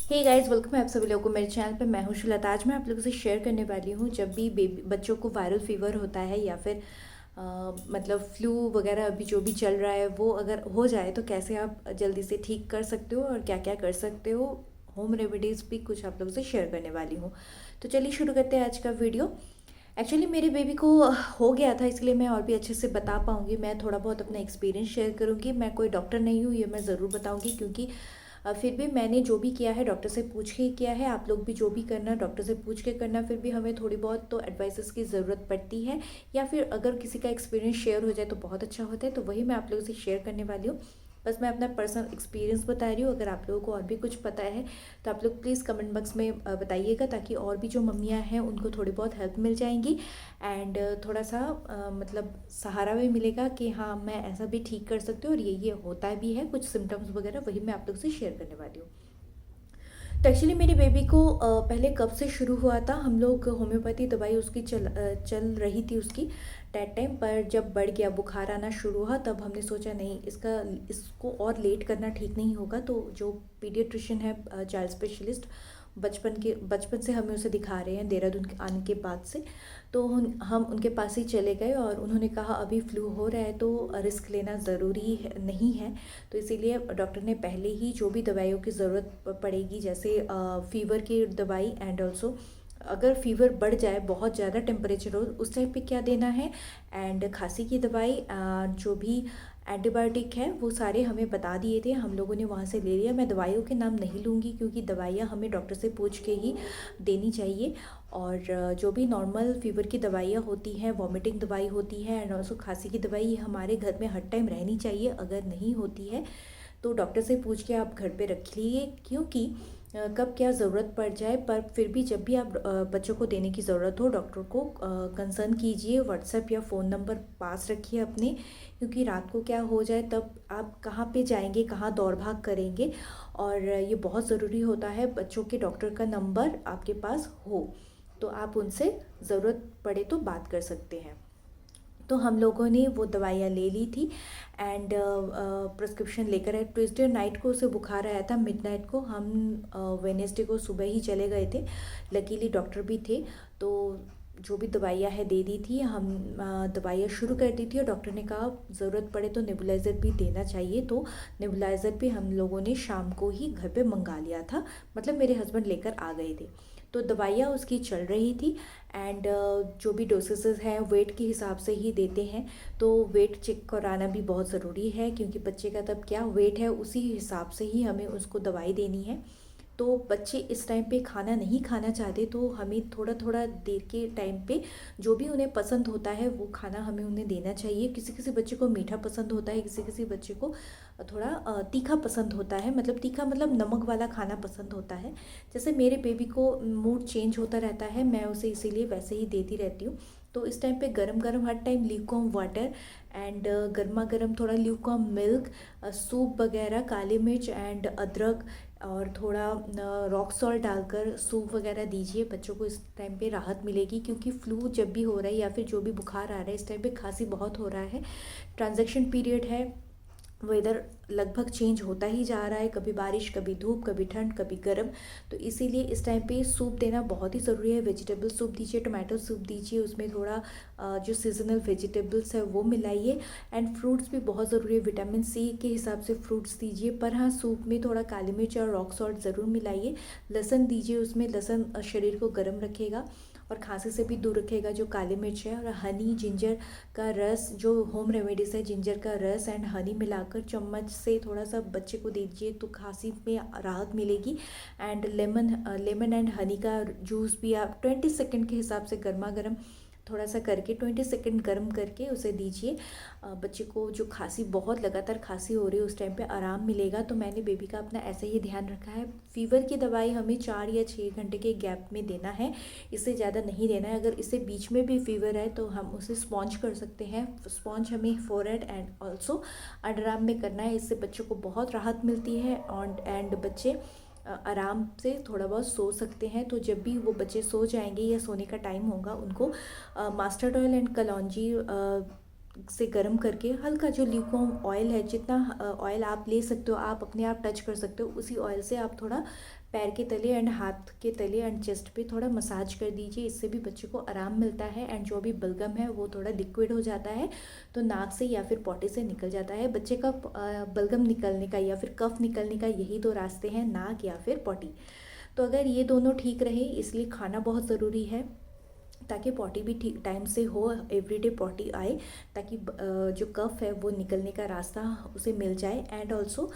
Hey guys, welcome है आप सभी लोगों को मेरे चैनल पे। मैं हूं शुलता। आज मैं आप लोगों से शेयर करने वाली हूं जब भी बेबी बच्चों को वायरल फीवर होता है या फिर मतलब फ्लू वगैरह अभी जो भी चल रहा है वो अगर हो जाए तो कैसे आप जल्दी से ठीक कर सकते हो और क्या क्या कर सकते हो। होम रेमेडीज़ भी कुछ आप लोगों से शेयर करने वाली हूँ। तो चलिए शुरू करते हैं आज का वीडियो। एक्चुअली मेरे बेबी को हो गया था, इसलिए मैं और भी अच्छे से बता पाऊँगी। मैं थोड़ा बहुत अपना एक्सपीरियंस शेयर करूँगी। मैं कोई डॉक्टर नहीं हूँ, ये मैं ज़रूर बताऊँगी, क्योंकि फिर भी मैंने जो भी किया है डॉक्टर से पूछ के ही किया है। आप लोग भी जो भी करना डॉक्टर से पूछ के करना। फिर भी हमें थोड़ी बहुत तो एडवाइसेस की ज़रूरत पड़ती है, या फिर अगर किसी का एक्सपीरियंस शेयर हो जाए तो बहुत अच्छा होता है। तो वही मैं आप लोगों से शेयर करने वाली हूँ। बस मैं अपना पर्सनल एक्सपीरियंस बता रही हूँ। अगर आप लोगों को और भी कुछ पता है तो आप लोग प्लीज़ कमेंट बॉक्स में बताइएगा, ताकि और भी जो मम्मियाँ हैं उनको थोड़ी बहुत हेल्प मिल जाएंगी। एंड थोड़ा सा मतलब सहारा भी मिलेगा कि हाँ, मैं ऐसा भी ठीक कर सकती हूँ और ये होता भी है कुछ सिम्टम्स वगैरह। वही मैं आप लोग से शेयर करने वाली हूँ। तो एक्चुअली मेरी बेबी को पहले कब से शुरू हुआ था, हम लोग होम्योपैथी दवाई उसकी चल रही थी उसकी डेट टाइम पर। जब बढ़ गया, बुखार आना शुरू हुआ, तब हमने सोचा नहीं, इसको और लेट करना ठीक नहीं होगा। तो जो पीडियाट्रिशियन है, चाइल्ड स्पेशलिस्ट, बचपन से हमें उसे दिखा रहे हैं देहरादून के आने के बाद से। तो हम उनके पास ही चले गए और उन्होंने कहा अभी फ्लू हो रहा है तो रिस्क लेना ज़रूरी नहीं है। तो इसीलिए डॉक्टर ने पहले ही जो भी दवाइयों की ज़रूरत पड़ेगी, जैसे फ़ीवर की दवाई, एंड ऑल्सो अगर फीवर बढ़ जाए, बहुत ज़्यादा टेम्परेचर हो, उस टाइम पे क्या देना है, एंड खांसी की दवाई, जो भी एंटीबायोटिक है वो सारे हमें बता दिए थे। हम लोगों ने वहाँ से ले लिया। मैं दवाइयों के नाम नहीं लूँगी, क्योंकि दवाइयाँ हमें डॉक्टर से पूछ के ही देनी चाहिए। और जो भी नॉर्मल फीवर की दवाइयाँ होती हैं, वॉमिटिंग दवाई होती है, एंड ऑल्सो खांसी की दवाई, ये हमारे घर में हर टाइम रहनी चाहिए। अगर नहीं होती है तो डॉक्टर से पूछ के आप घर पे रख लीजिए, क्योंकि कब क्या ज़रूरत पड़ जाए। पर फिर भी जब भी आप बच्चों को देने की ज़रूरत हो, डॉक्टर को कंसर्न कीजिए। व्हाट्सएप या फ़ोन नंबर पास रखिए अपने, क्योंकि रात को क्या हो जाए तब आप कहाँ पे जाएंगे, कहाँ दौड़ भाग करेंगे। और ये बहुत ज़रूरी होता है बच्चों के डॉक्टर का नंबर आपके पास हो, तो आप उनसे ज़रूरत पड़े तो बात कर सकते हैं। तो हम लोगों ने वो दवाइयाँ ले ली थी, एंड प्रिस्क्रिप्शन लेकर आए। ट्यूसडे नाइट को उसे बुखार आया था, मिडनाइट को। हम वेनेसडे को सुबह ही चले गए थे। लकीली डॉक्टर भी थे, तो जो भी दवाइयाँ है दे दी थी। हम दवाइयाँ शुरू कर दी थी, और डॉक्टर ने कहा ज़रूरत पड़े तो नेबुलाइज़र भी देना चाहिए। तो नेबुलाइज़र भी हम लोगों ने शाम को ही घर पे मंगा लिया था, मतलब मेरे हस्बैंड लेकर आ गए थे। तो दवाइयाँ उसकी चल रही थी, एंड जो भी डोसेसेस हैं वेट के हिसाब से ही देते हैं। तो वेट चेक कराना भी बहुत ज़रूरी है, क्योंकि बच्चे का तब क्या वेट है उसी हिसाब से ही हमें उसको दवाई देनी है। तो बच्चे इस टाइम पे खाना नहीं खाना चाहते, तो हमें थोड़ा थोड़ा देर के टाइम पे जो भी उन्हें पसंद होता है वो खाना हमें उन्हें देना चाहिए। किसी किसी बच्चे को मीठा पसंद होता है, किसी किसी बच्चे को थोड़ा तीखा पसंद होता है। मतलब तीखा मतलब नमक वाला खाना पसंद होता है। जैसे मेरे बेबी को मूड चेंज होता रहता है, मैं उसे इसीलिए वैसे ही देती रहती हूँ। तो इस टाइम पे गरम गरम हर टाइम ल्यूकवार्म वाटर, एंड गर्मा गर्म थोड़ा ल्यूकवार्म मिल्क, सूप वगैरह, काली मिर्च एंड अदरक, और थोड़ा रॉक सॉल्ट डालकर सूप वगैरह दीजिए। बच्चों को इस टाइम पे राहत मिलेगी, क्योंकि फ्लू जब भी हो रहा है या फिर जो भी बुखार आ रहा है, इस टाइम पे खांसी बहुत हो रहा है। ट्रांजैक्शन पीरियड है, वेदर लगभग चेंज होता ही जा रहा है, कभी बारिश, कभी धूप, कभी ठंड, कभी गर्म। तो इसीलिए इस टाइम पे सूप देना बहुत ही ज़रूरी है। वेजिटेबल सूप दीजिए, टोमेटो सूप दीजिए, उसमें थोड़ा जो सीजनल वेजिटेबल्स है वो मिलाइए। एंड फ्रूट्स भी बहुत ज़रूरी है, विटामिन सी के हिसाब से फ्रूट्स दीजिए। पर हाँ, सूप में थोड़ा काली मिर्च और रॉक सॉल्ट ज़रूर मिलाइए। लहसुन दीजिए, उसमें लहसुन शरीर को गर्म रखेगा और खांसी से भी दूर रखेगा, जो काली मिर्च है। और हनी, जिंजर का रस, जो होम रेमेडीज़ है, जिंजर का रस एंड हनी मिलाकर चम्मच से थोड़ा सा बच्चे को दीजिए, तो खांसी में राहत मिलेगी। एंड लेमन एंड हनी का जूस भी आप 20 सेकेंड के हिसाब से गर्मा गर्म थोड़ा सा करके 20 सेकेंड गर्म करके उसे दीजिए। बच्चे को जो खांसी, बहुत लगातार खांसी हो रही है, उस टाइम पे आराम मिलेगा। तो मैंने बेबी का अपना ऐसे ही ध्यान रखा है। फीवर की दवाई हमें 4 या 6 घंटे के गैप में देना है, इससे ज़्यादा नहीं देना है। अगर इससे बीच में भी फीवर है तो हम उसे स्पॉन्ज कर सकते हैं। स्पॉन्ज हमें forehead and also under arm में करना है। इससे बच्चों को बहुत राहत मिलती है, और एंड बच्चे आराम से थोड़ा बहुत सो सकते हैं। तो जब भी वो बच्चे सो जाएंगे या सोने का टाइम होगा, उनको मास्टर्ड ऑयल एंड कलौंजी से गर्म करके हल्का जो ल्यूकवार्म ऑयल है, जितना ऑयल आप ले सकते हो, आप अपने आप टच कर सकते हो, उसी ऑयल से आप थोड़ा पैर के तले एंड हाथ के तले एंड चेस्ट पे थोड़ा मसाज कर दीजिए। इससे भी बच्चे को आराम मिलता है एंड जो भी बलगम है वो थोड़ा लिक्विड हो जाता है, तो नाक से या फिर पॉटी से निकल जाता है। बच्चे का बलगम निकलने का या फिर कफ निकलने का यही दो रास्ते हैं, नाक या फिर पॉटी। तो अगर ये दोनों ठीक रहे, इसलिए खाना बहुत ज़रूरी है ताकि पॉटी भी ठीक टाइम से हो, एवरीडे पॉटी आए, ताकि जो कफ है वो निकलने का रास्ता उसे मिल जाए एंड ऑल्सो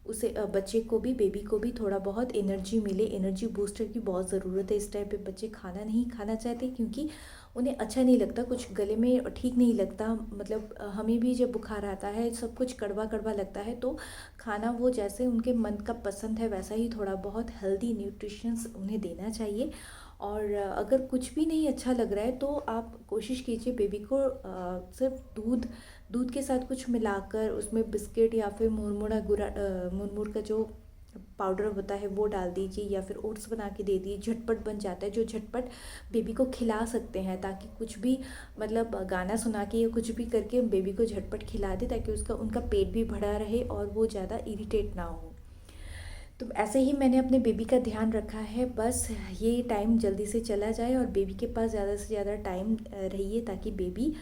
उसे बच्चे को भी, बेबी को भी थोड़ा बहुत एनर्जी मिले। एनर्जी बूस्टर की बहुत ज़रूरत है। इस टाइम पे बच्चे खाना नहीं खाना चाहते क्योंकि उन्हें अच्छा नहीं लगता, कुछ गले में ठीक नहीं लगता। मतलब हमें भी जब बुखार आता है सब कुछ कड़वा कड़वा लगता है, तो खाना वो जैसे उनके मन का पसंद है वैसा ही थोड़ा बहुत हेल्दी न्यूट्रिशंस उन्हें देना चाहिए। और अगर कुछ भी नहीं अच्छा लग रहा है तो आप कोशिश कीजिए बेबी को सिर्फ दूध दूध के साथ कुछ मिलाकर उसमें बिस्किट या फिर मुरमुर का जो पाउडर होता है वो डाल दीजिए, या फिर ओट्स बना के दे दीजिए। झटपट बन जाता है, जो झटपट बेबी को खिला सकते हैं, ताकि कुछ भी मतलब गाना सुना के या कुछ भी करके बेबी को झटपट खिला दे, ताकि उसका उनका पेट भी भरा रहे और वो ज़्यादा इरिटेट ना हो। तो ऐसे ही मैंने अपने बेबी का ध्यान रखा है। बस ये टाइम जल्दी से चला जाए और बेबी के पास ज़्यादा से ज़्यादा टाइम रहिए, ताकि बेबी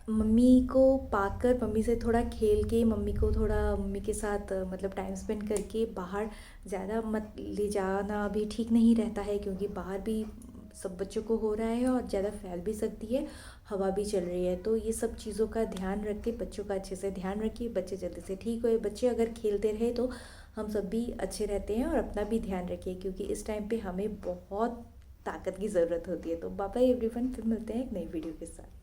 मम्मी को पाकर, मम्मी से थोड़ा खेल के, मम्मी को थोड़ा मम्मी के साथ मतलब टाइम स्पेंड करके, बाहर ज़्यादा मत ले जाना भी ठीक नहीं रहता है, क्योंकि बाहर भी सब बच्चों को हो रहा है और ज़्यादा फैल भी सकती है, हवा भी चल रही है। तो ये सब चीज़ों का ध्यान रख के बच्चों का अच्छे से ध्यान रखिए, बच्चे जल्दी से ठीक हुए। बच्चे अगर खेलते रहे तो हम सब भी अच्छे रहते हैं। और अपना भी ध्यान रखिए, क्योंकि इस टाइम पे हमें बहुत ताकत की ज़रूरत होती है। तो बाय बाय एवरीवन, फिर मिलते हैं एक नई वीडियो के साथ।